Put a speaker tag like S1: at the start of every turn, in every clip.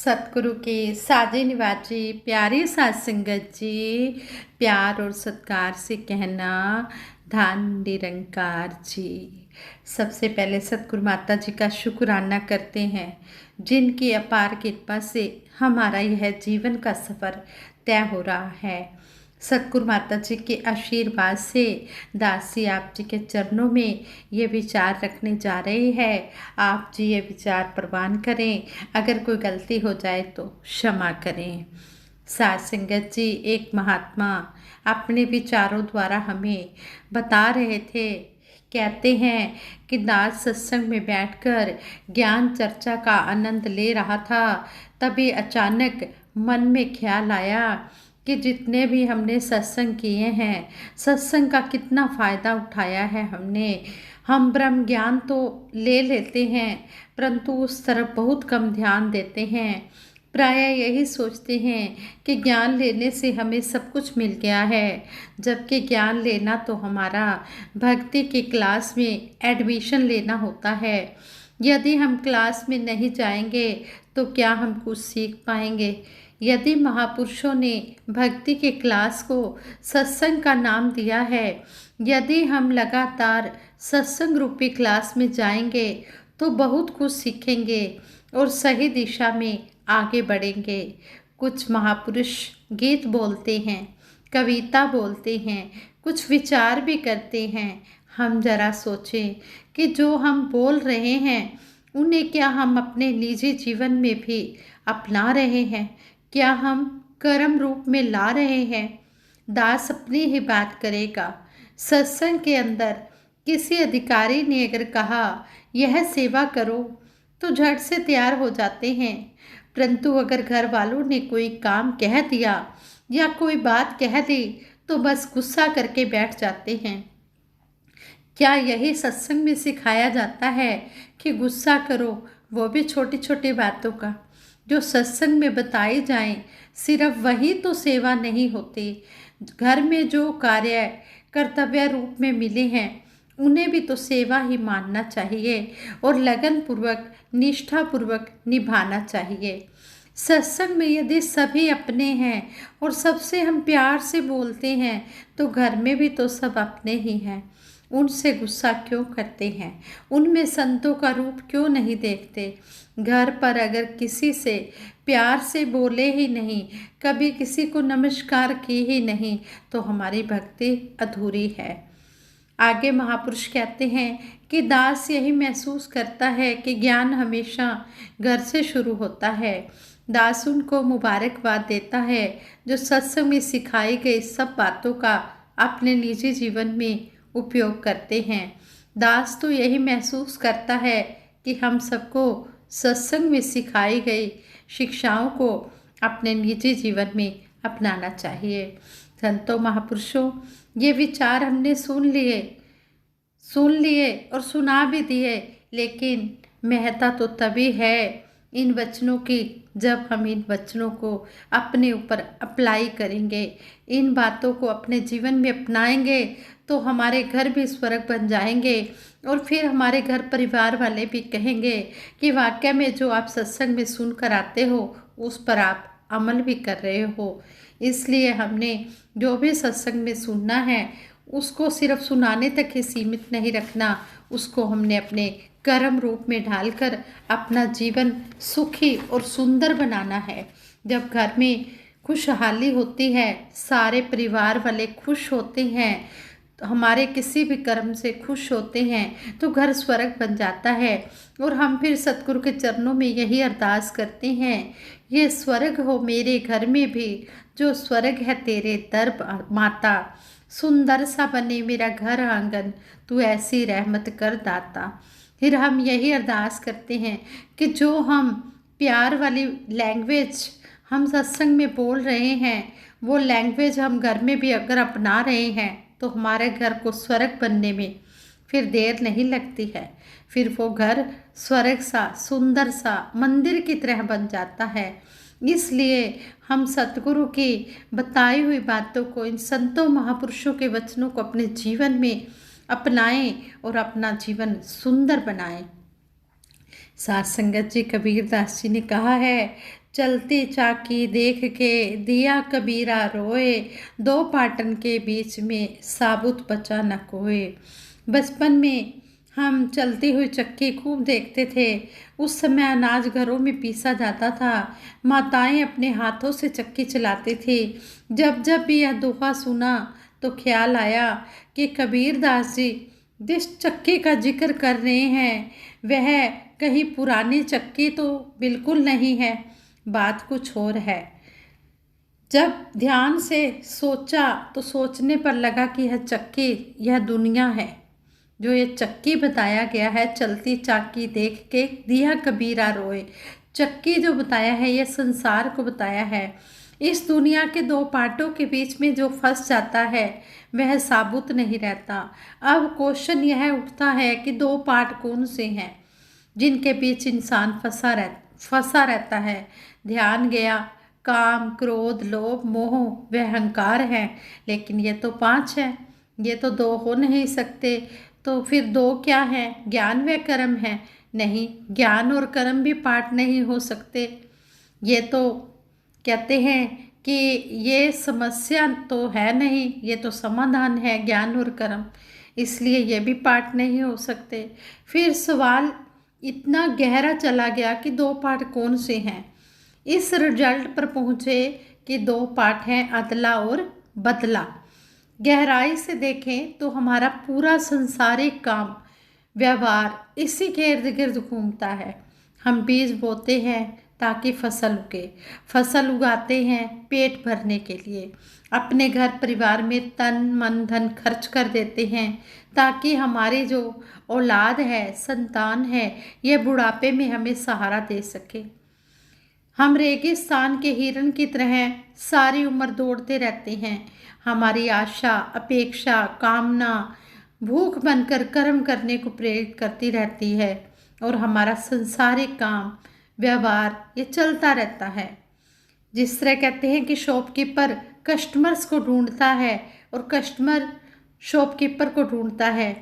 S1: सतगुरु की साजे निवाजी प्यारी साध संगत जी, प्यार और सत्कार से कहना धन निरंकार जी। सबसे पहले सतगुरु माता जी का शुक्राना करते हैं, जिनकी अपार कृपा से हमारा यह जीवन का सफ़र तय हो रहा है। सतगुरु माता जी के आशीर्वाद से दासी आप जी के चरणों में ये विचार रखने जा रही है। आप जी ये विचार प्रवान करें, अगर कोई गलती हो जाए तो क्षमा करें। साध संगत जी, एक महात्मा अपने विचारों द्वारा हमें बता रहे थे, कहते हैं कि दास सत्संग में बैठकर ज्ञान चर्चा का आनंद ले रहा था, तभी अचानक मन में ख्याल आया कि जितने भी हमने सत्संग किए हैं, सत्संग का कितना फ़ायदा उठाया है हमने। हम ब्रह्म ज्ञान तो ले लेते हैं, परंतु उस तरफ बहुत कम ध्यान देते हैं। प्रायः यही सोचते हैं कि ज्ञान लेने से हमें सब कुछ मिल गया है, जबकि ज्ञान लेना तो हमारा भक्ति की क्लास में एडमिशन लेना होता है। यदि हम क्लास में नहीं जाएंगे तो क्या हम कुछ सीख पाएंगे? यदि महापुरुषों ने भक्ति के क्लास को सत्संग का नाम दिया है, यदि हम लगातार सत्संग रूपी क्लास में जाएंगे तो बहुत कुछ सीखेंगे और सही दिशा में आगे बढ़ेंगे। कुछ महापुरुष गीत बोलते हैं, कविता बोलते हैं, कुछ विचार भी करते हैं। हम जरा सोचें कि जो हम बोल रहे हैं उन्हें क्या हम अपने निजी जीवन में भी अपना रहे हैं? क्या हम कर्म रूप में ला रहे हैं? दास अपनी ही बात करेगा। सत्संग के अंदर किसी अधिकारी ने अगर कहा यह सेवा करो तो झट से तैयार हो जाते हैं, परंतु अगर घर वालों ने कोई काम कह दिया या कोई बात कह दी तो बस गुस्सा करके बैठ जाते हैं। क्या यही सत्संग में सिखाया जाता है कि गुस्सा करो, वो भी छोटी छोटी बातों का? जो सत्संग में बताई जाएं, सिर्फ वही तो सेवा नहीं होती। घर में जो कार्य कर्तव्य रूप में मिले हैं उन्हें भी तो सेवा ही मानना चाहिए और लगन पूर्वक निष्ठा पूर्वक निभाना चाहिए। सत्संग में यदि सभी अपने हैं और सबसे हम प्यार से बोलते हैं तो घर में भी तो सब अपने ही हैं। उनसे गुस्सा क्यों करते हैं? उनमें संतों का रूप क्यों नहीं देखते? घर पर अगर किसी से प्यार से बोले ही नहीं, कभी किसी को नमस्कार की ही नहीं, तो हमारी भक्ति अधूरी है। आगे महापुरुष कहते हैं कि दास यही महसूस करता है कि ज्ञान हमेशा घर से शुरू होता है। दास उनको मुबारकबाद देता है जो सत्संग में सिखाई गई सब बातों का अपने निजी जीवन में उपयोग करते हैं। दास तो यही महसूस करता है कि हम सबको सत्संग में सिखाई गई शिक्षाओं को अपने निजी जीवन में अपनाना चाहिए। संतों महापुरुषों, ये विचार हमने सुन लिए और सुना भी दिए, लेकिन महत्ता तो तभी है इन वचनों की जब हम इन वचनों को अपने ऊपर अप्लाई करेंगे, इन बातों को अपने जीवन में अपनाएंगे तो हमारे घर भी स्वर्ग बन जाएंगे और फिर हमारे घर परिवार वाले भी कहेंगे कि वाकई में जो आप सत्संग में सुन कर आते हो उस पर आप अमल भी कर रहे हो। इसलिए हमने जो भी सत्संग में सुनना है उसको सिर्फ सुनाने तक ही सीमित नहीं रखना, उसको हमने अपने कर्म रूप में ढालकर अपना जीवन सुखी और सुंदर बनाना है। जब घर में खुशहाली होती है, सारे परिवार वाले खुश होते हैं, तो हमारे किसी भी कर्म से खुश होते हैं तो घर स्वर्ग बन जाता है। और हम फिर सतगुरु के चरणों में यही अरदास करते हैं, ये स्वर्ग हो मेरे घर में भी, जो स्वर्ग है तेरे दर माता, सुंदर सा बने मेरा घर आंगन, तू ऐसी रहमत कर दाता। फिर हम यही अरदास करते हैं कि जो हम प्यार वाली लैंग्वेज हम सत्संग में बोल रहे हैं, वो लैंग्वेज हम घर में भी अगर अपना रहे हैं तो हमारे घर को स्वर्ग बनने में फिर देर नहीं लगती है। फिर वो घर स्वर्ग सा सुंदर सा मंदिर की तरह बन जाता है। इसलिए हम सतगुरु की बताई हुई बातों को, इन संतों महापुरुषों के वचनों को अपने जीवन में अपनाएं और अपना जीवन सुंदर बनाएं। साध संगत जी, कबीरदास जी ने कहा है, चलती चाकी देख के दिया कबीरा रोए, दो पाटन के बीच में साबुत बचा न कोए। बचपन में हम चलती हुई चक्की खूब देखते थे। उस समय अनाज घरों में पीसा जाता था। माताएं अपने हाथों से चक्की चलाती थी। जब जब भी यह दोहा सुना तो ख्याल आया कि कबीर दास जी जिस चक्की का जिक्र कर रहे हैं वह कहीं पुरानी चक्की तो बिल्कुल नहीं है, बात कुछ और है। जब ध्यान से सोचा तो सोचने पर लगा कि यह चक्की, यह दुनिया है। जो ये चक्की बताया गया है, चलती चाकी देख के दिया कबीरा रोए, चक्की जो बताया है यह संसार को बताया है। इस दुनिया के दो पार्टों के बीच में जो फंस जाता है वह साबुत नहीं रहता। अब क्वेश्चन यह उठता है कि दो पार्ट कौन से हैं जिनके बीच इंसान फंसा रहता है। ध्यान गया, काम, क्रोध, लोभ, मोह व अहंकार है। लेकिन ये तो पांच है, ये तो दो हो नहीं सकते। तो फिर दो क्या है? ज्ञान व कर्म है। नहीं, ज्ञान और कर्म भी पार्ट नहीं हो सकते। ये तो कहते हैं कि ये समस्या तो है नहीं, ये तो समाधान है, ज्ञान और कर्म, इसलिए ये भी पार्ट नहीं हो सकते। फिर सवाल इतना गहरा चला गया कि दो पार्ट कौन से हैं। इस रिजल्ट पर पहुँचे कि दो पार्ट हैं अदला और बदला। गहराई से देखें तो हमारा पूरा संसारिक काम, व्यवहार इसी के इर्द गिर्द घूमता है। हम बीज बोते हैं ताकि फसल उगे, फसल उगाते हैं पेट भरने के लिए, अपने घर परिवार में तन मन धन खर्च कर देते हैं ताकि हमारी जो औलाद है, संतान है, ये बुढ़ापे में हमें सहारा दे सके। हम रेगिस्तान के हिरन की तरह सारी उम्र दौड़ते रहते हैं। हमारी आशा, अपेक्षा, कामना भूख बनकर कर्म करने को प्रेरित करती रहती है और हमारा संसारिक काम, व्यवहार ये चलता रहता है। जिस तरह कहते हैं कि शॉपकीपर कस्टमर्स को ढूंढता है और कस्टमर शॉपकीपर को ढूंढता है,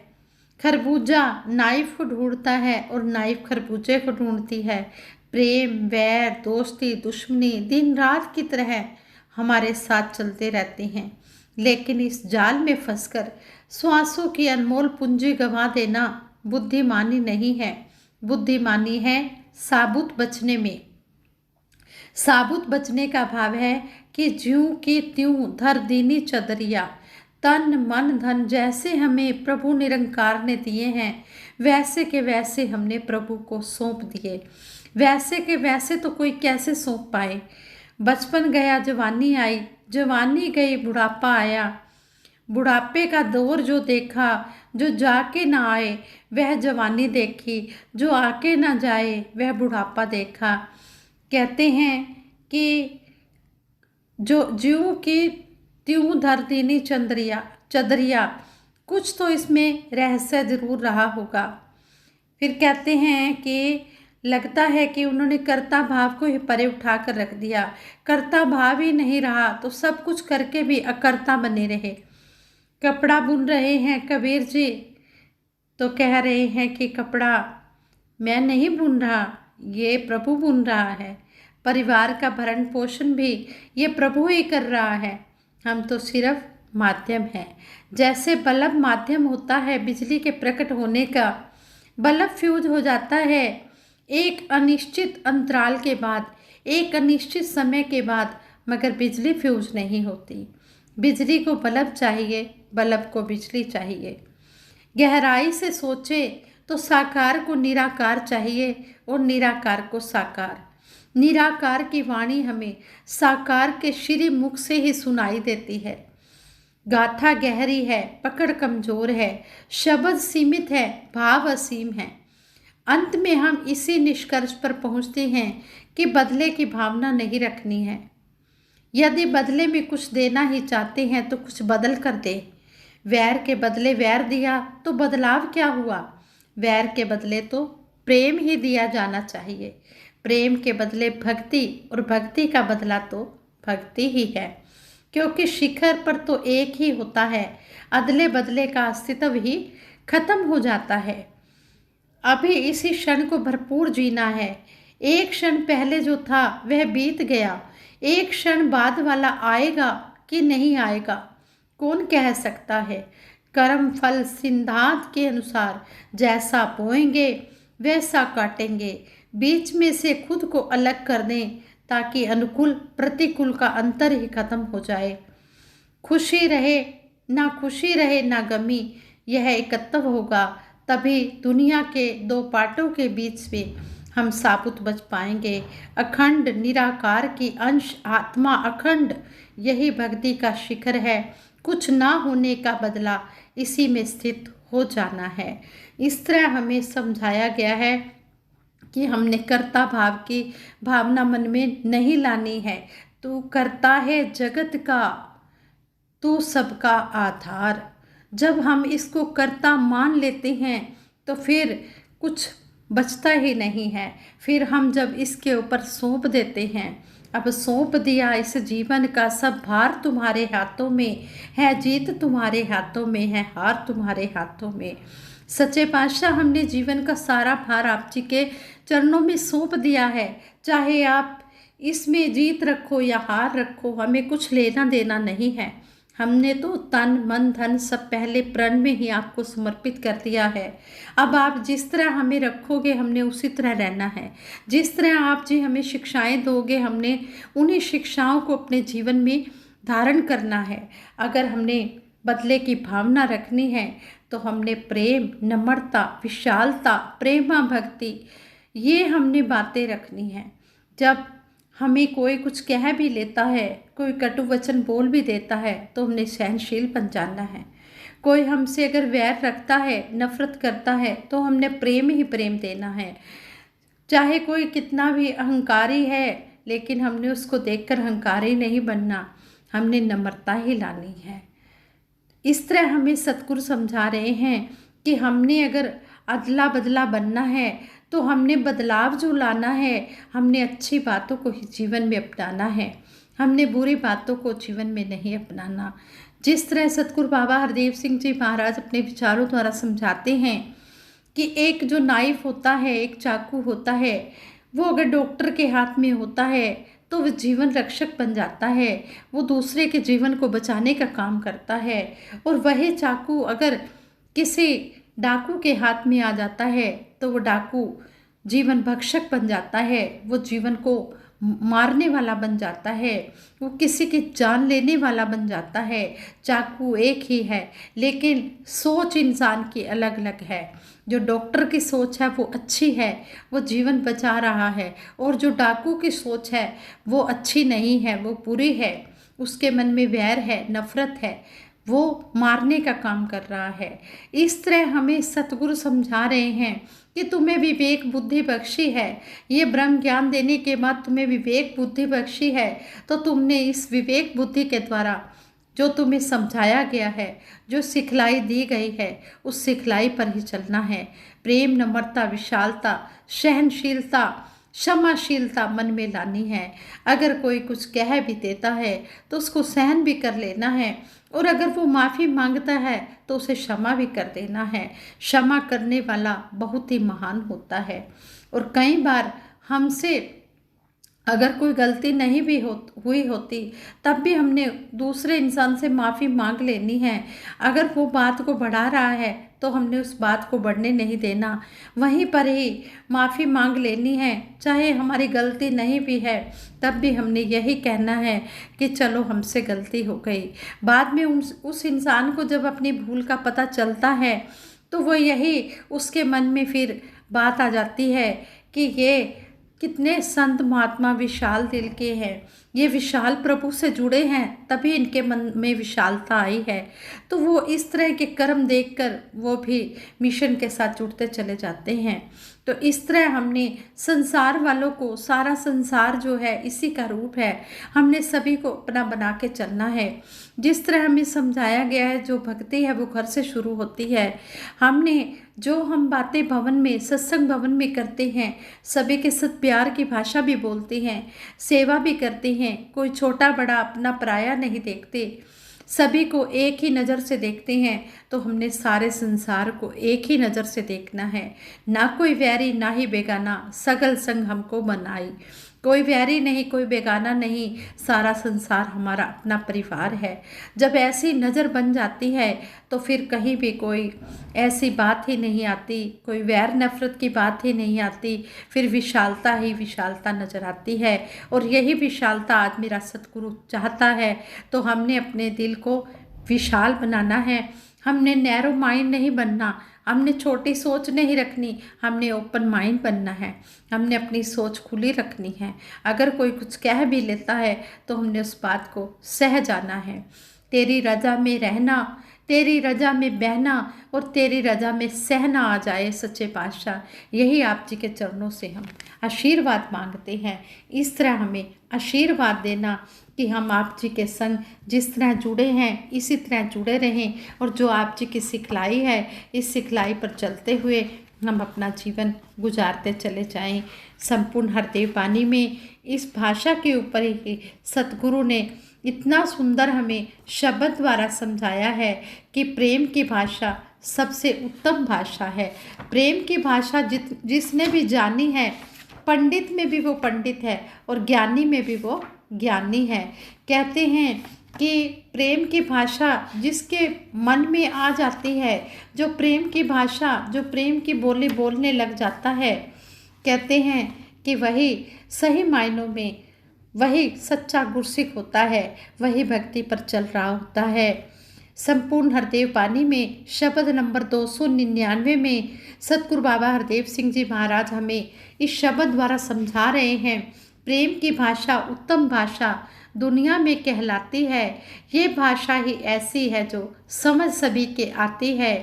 S1: खरबूजा नाइफ को ढूंढता है और नाइफ खरबूजे को ढूंढती है। प्रेम, वैर, दोस्ती, दुश्मनी दिन रात की तरह हमारे साथ चलते रहते हैं। लेकिन इस जाल में फंसकर श्वासों की अनमोल पूंजी गंवा देना बुद्धिमानी नहीं है। बुद्धिमानी है साबुत बचने में। साबुत बचने का भाव है कि ज्यों की त्यों धर दीनी चदरिया, तन मन धन जैसे हमें प्रभु निरंकार ने दिए हैं वैसे के वैसे हमने प्रभु को सौंप दिए। वैसे के वैसे तो कोई कैसे सौंप पाए। बचपन गया जवानी आई, जवानी गई बुढ़ापा आया। बुढ़ापे का दौर जो देखा, जो जाके ना आए वह जवानी देखी, जो आके ना जाए वह बुढ़ापा देखा। कहते हैं कि जो ज्यों की त्यों धर दीनी चदरिया, कुछ तो इसमें रहस्य जरूर रहा होगा। फिर कहते हैं कि लगता है कि उन्होंने कर्ता भाव को ही परे उठा कर रख दिया। कर्ता भाव ही नहीं रहा तो सब कुछ करके भी अकर्ता बने रहे। कपड़ा बुन रहे हैं कबीर जी तो कह रहे हैं कि कपड़ा मैं नहीं बुन रहा, ये प्रभु बुन रहा है। परिवार का भरण पोषण भी ये प्रभु ही कर रहा है, हम तो सिर्फ माध्यम हैं। जैसे बल्ब माध्यम होता है बिजली के प्रकट होने का, बल्ब फ्यूज हो जाता है एक अनिश्चित अंतराल के बाद, एक अनिश्चित समय के बाद, मगर बिजली फ्यूज नहीं होती। बिजली को बल्ब चाहिए, बल्ब को बिजली चाहिए। गहराई से सोचे तो साकार को निराकार चाहिए और निराकार को साकार। निराकार की वाणी हमें साकार के श्री मुख से ही सुनाई देती है। गाथा गहरी है, पकड़ कमजोर है, शब्द सीमित है, भाव असीम है। अंत में हम इसी निष्कर्ष पर पहुंचते हैं कि बदले की भावना नहीं रखनी है। यदि बदले में कुछ देना ही चाहते हैं तो कुछ बदल कर दे। वैर के बदले वैर दिया तो बदलाव क्या हुआ? वैर के बदले तो प्रेम ही दिया जाना चाहिए। प्रेम के बदले भक्ति और भक्ति का बदला तो भक्ति ही है, क्योंकि शिखर पर तो एक ही होता है, अदले बदले का अस्तित्व ही खत्म हो जाता है। अभी इसी क्षण को भरपूर जीना है। एक क्षण पहले जो था वह बीत गया, एक क्षण बाद वाला आएगा कि नहीं आएगा, कौन कह सकता है। कर्म फल सिद्धांत के अनुसार जैसा बोएंगे वैसा काटेंगे। बीच में से खुद को अलग कर दें ताकि अनुकूल प्रतिकूल का अंतर ही खत्म हो जाए। खुशी रहे ना गमी, यह एकत्व होगा, तभी दुनिया के दो पार्टों के बीच में हम साबुत बच पाएंगे। अखंड निराकार की अंश आत्मा अखंड, यही भक्ति का शिखर है। कुछ ना होने का बदला इसी में स्थित हो जाना है। इस तरह हमें समझाया गया है कि हमने कर्ता भाव की भावना मन में नहीं लानी है। तू करता है जगत का, तू सबका आधार। जब हम इसको कर्ता मान लेते हैं तो फिर कुछ बचता ही नहीं है। फिर हम जब इसके ऊपर सौंप देते हैं, अब सौंप दिया इस जीवन का सब भार तुम्हारे हाथों में है, जीत तुम्हारे हाथों में है, हार तुम्हारे हाथों में। सच्चे पातशाह हमने जीवन का सारा भार आप जी के चरणों में सौंप दिया है। चाहे आप इसमें जीत रखो या हार रखो, हमें कुछ लेना देना नहीं है। हमने तो तन मन धन सब पहले प्रण में ही आपको समर्पित कर दिया है। अब आप जिस तरह हमें रखोगे हमने उसी तरह रहना है। जिस तरह आप जी हमें शिक्षाएं दोगे हमने उन्हीं शिक्षाओं को अपने जीवन में धारण करना है। अगर हमने बदले की भावना रखनी है तो हमने प्रेम, नम्रता, विशालता, प्रेमा भक्ति, ये हमने बातें रखनी है। जब हमें कोई कुछ कह भी लेता है, कोई कटु वचन बोल भी देता है, तो हमने सहनशील बन जाना है। कोई हमसे अगर वैर रखता है, नफरत करता है, तो हमने प्रेम ही प्रेम देना है। चाहे कोई कितना भी अहंकारी है, लेकिन हमने उसको देखकर अहंकारी नहीं बनना, हमने नम्रता ही लानी है। इस तरह हमें सतगुरु समझा रहे हैं कि हमने अगर अदला बदला बनना है तो हमने बदलाव जो लाना है, हमने अच्छी बातों को ही जीवन में अपनाना है, हमने बुरी बातों को जीवन में नहीं अपनाना। जिस तरह सतगुरु बाबा हरदेव सिंह जी महाराज अपने विचारों द्वारा समझाते हैं कि एक जो नाइफ होता है, एक चाकू होता है, वो अगर डॉक्टर के हाथ में होता है तो वह जीवन रक्षक बन जाता है, वो दूसरे के जीवन को बचाने का काम करता है। और वही चाकू अगर किसी डाकू के हाथ में आ जाता है तो वो डाकू जीवन भक्षक बन जाता है, वो जीवन को मारने वाला बन जाता है, वो किसी की जान लेने वाला बन जाता है। चाकू एक ही है लेकिन सोच इंसान की अलग अलग है। जो डॉक्टर की सोच है वो अच्छी है, वो जीवन बचा रहा है, और जो डाकू की सोच है वो अच्छी नहीं है, वो बुरी है, उसके मन में वैर है, नफरत है, वो मारने का काम कर रहा है। इस तरह हमें सतगुरु समझा रहे हैं कि तुम्हें विवेक बुद्धि बख्शी है, ये ब्रह्म ज्ञान देने के बाद तुम्हें विवेक बुद्धि बख्शी है, तो तुमने इस विवेक बुद्धि के द्वारा जो तुम्हें समझाया गया है, जो सिखलाई दी गई है, उस सिखलाई पर ही चलना है। प्रेम, नम्रता, विशालता, सहनशीलता, क्षमाशीलता मन में लानी है। अगर कोई कुछ कह भी देता है तो उसको सहन भी कर लेना है, और अगर वो माफ़ी मांगता है तो उसे क्षमा भी कर देना है। क्षमा करने वाला बहुत ही महान होता है। और कई बार हमसे अगर कोई गलती नहीं भी हुई होती तब भी हमने दूसरे इंसान से माफ़ी मांग लेनी है। अगर वो बात को बढ़ा रहा है तो हमने उस बात को बढ़ने नहीं देना, वहीं पर ही माफ़ी मांग लेनी है। चाहे हमारी गलती नहीं भी है तब भी हमने यही कहना है कि चलो हमसे गलती हो गई। बाद में उस इंसान को जब अपनी भूल का पता चलता है तो वो यही उसके मन में फिर बात आ जाती है कि ये कितने संत महात्मा विशाल दिल के हैं, ये विशाल प्रभु से जुड़े हैं, तभी इनके मन में विशालता आई है। तो वो इस तरह के कर्म देखकर वो भी मिशन के साथ जुड़ते चले जाते हैं। तो इस तरह हमने संसार वालों को, सारा संसार जो है इसी का रूप है, हमने सभी को अपना बना के चलना है। जिस तरह हमें समझाया गया है जो भक्ति है वो घर से शुरू होती है। हमने जो हम बातें भवन में, सत्संग भवन में करते हैं, सभी के साथ प्यार की भाषा भी बोलते हैं, सेवा भी करते हैं, कोई छोटा बड़ा अपना पराया नहीं देखते, सभी को एक ही नज़र से देखते हैं तो हमने सारे संसार को एक ही नज़र से देखना है। ना कोई वैरी ना ही बेगाना, सगल संग हमको बनाई। कोई वैरी नहीं, कोई बेगाना नहीं, सारा संसार हमारा अपना परिवार है। जब ऐसी नज़र बन जाती है तो फिर कहीं भी कोई ऐसी बात ही नहीं आती, कोई वैर नफरत की बात ही नहीं आती, फिर विशालता ही विशालता नज़र आती है। और यही विशालता आज मेरा सतगुरु चाहता है। तो हमने अपने दिल को विशाल बनाना है, हमने नैरो माइंड नहीं बनना, हमने छोटी सोच नहीं रखनी, हमने ओपन माइंड बनना है। हमने अपनी सोच खुली रखनी है। अगर कोई कुछ कह भी लेता है तो हमने उस बात को सह जाना है। तेरी रजा में रहना, तेरी रजा में बहना और तेरी रजा में सहना आ जाए सच्चे पातशाह, यही आप जी के चरणों से हम आशीर्वाद मांगते हैं। इस तरह हमें आशीर्वाद देना कि हम आप जी के संग जिस तरह जुड़े हैं इसी तरह जुड़े रहें, और जो आप जी की सिखलाई है इस सिखलाई पर चलते हुए हम अपना जीवन गुजारते चले जाएं। संपूर्ण हरदेव वाणी में इस भाषा के ऊपर ही सतगुरु ने इतना सुंदर हमें शब्द द्वारा समझाया है कि प्रेम की भाषा सबसे उत्तम भाषा है। प्रेम की भाषा जिसने भी जानी है, पंडित में भी वो पंडित है और ज्ञानी में भी वो ज्ञानी है। कहते हैं कि प्रेम की भाषा जिसके मन में आ जाती है, जो प्रेम की भाषा, जो प्रेम की बोली बोलने लग जाता है, कहते हैं कि वही सही मायनों में वही सच्चा गुरसिक होता है, वही भक्ति पर चल रहा होता है। संपूर्ण हरदेव वाणी में शब्द नंबर 299 में सतगुरु बाबा हरदेव सिंह जी महाराज हमें इस शब्द द्वारा समझा रहे हैं। प्रेम की भाषा उत्तम भाषा दुनिया में कहलाती है। ये भाषा ही ऐसी है जो समझ सभी के आती है।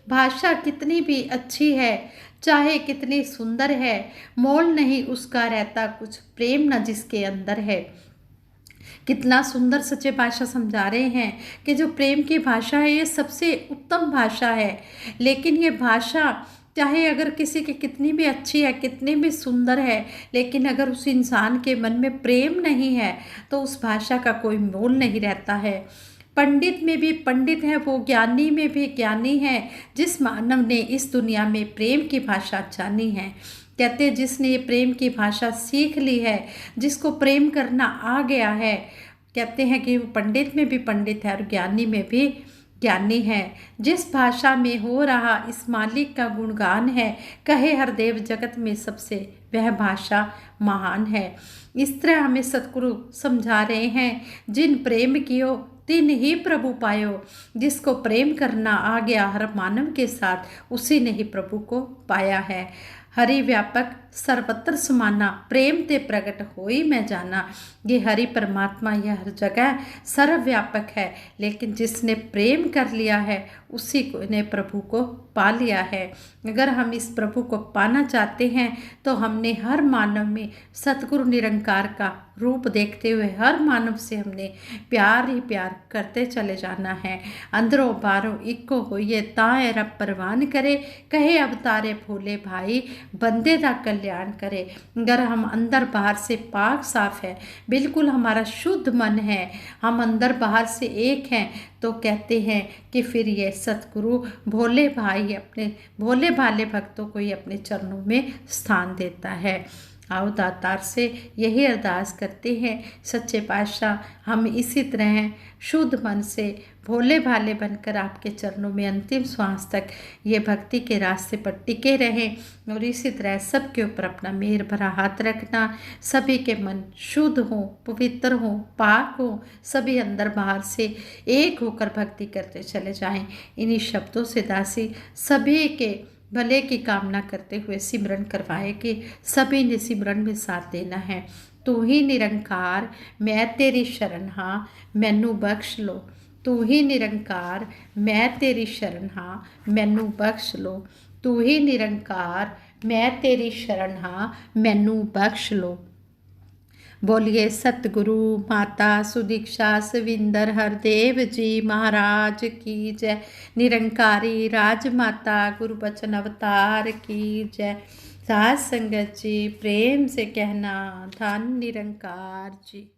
S1: भाषा कितनी भी अच्छी है, चाहे कितनी सुंदर है, मोल नहीं उसका रहता कुछ, प्रेम न जिसके अंदर है। कितना सुंदर सच्चे भाषा समझा रहे हैं कि जो प्रेम की भाषा है ये सबसे उत्तम भाषा है। लेकिन ये भाषा चाहे अगर किसी की कितनी भी अच्छी है, कितनी भी सुंदर है, लेकिन अगर उस इंसान के मन में प्रेम नहीं है तो उस भाषा का कोई मोल नहीं रहता है। पंडित में भी पंडित है वो, ज्ञानी में भी ज्ञानी है जिस मानव ने इस दुनिया में प्रेम की भाषा जानी है। कहते हैं जिसने ये प्रेम की भाषा सीख ली है, जिसको प्रेम करना आ गया है, कहते हैं कि वो पंडित में भी पंडित है और ज्ञानी में भी ज्ञानी है। जिस भाषा में हो रहा इस मालिक का गुणगान है, कहे हर देव जगत में सबसे वह भाषा महान है। इस तरह हमें सतगुरु समझा रहे हैं, जिन प्रेम कियो तिन ही प्रभु पायो। जिसको प्रेम करना आ गया हर मानव के साथ, उसी ने ही प्रभु को पाया है। हरि व्यापक सर्वत्र समाना, प्रेम ते प्रगट होई मैं जाना। ये हरि परमात्मा यह हर जगह सर्वव्यापक है, लेकिन जिसने प्रेम कर लिया है उसी को ने प्रभु को पा लिया है। अगर हम इस प्रभु को पाना चाहते हैं तो हमने हर मानव में सतगुरु निरंकार का रूप देखते हुए हर मानव से हमने प्यार ही प्यार करते चले जाना है। अंदरों बारों इक्को होइए ताए रब परवान करे, कहे अवतारे भोले भाई बंदे दा कल्याण करे। अगर हम अंदर बाहर से पाक साफ है, बिल्कुल हमारा शुद्ध मन है, हम अंदर बाहर से एक हैं, तो कहते हैं कि फिर ये सतगुरु भोले भाई अपने भोले भाले भक्तों को ही अपने चरणों में स्थान देता है। आओ दातार से यही अरदास करते हैं, सच्चे पातशाह हम इसी तरह शुद्ध मन से भोले भाले बनकर आपके चरणों में अंतिम श्वास तक ये भक्ति के रास्ते पर टिके रहें और इसी तरह सबके ऊपर अपना मेहर भरा हाथ रखना। सभी के मन शुद्ध हों, पवित्र हों, पाक हों, सभी अंदर बाहर से एक होकर भक्ति करते चले जाएं। इन्हीं शब्दों से दासी सभी के भले की कामना करते हुए सिमरन करवाए कि सभी ने सिमरन में साथ देना है। तू ही निरंकार मैं तेरी शरण हाँ, मैनू बख्श लो। तू ही निरंकार मैं तेरी शरण हाँ, मैनू बख्श लो। तू ही निरंकार मैं तेरी शरण हाँ, मैनू बख्श लो। बोलिए सतगुरु माता सुदीक्षा सविंदर हरदेव जी महाराज की जय। निरंकारी राजमाता गुरु बचन अवतार की जय। साध संगत जी प्रेम से कहना धन निरंकार जी।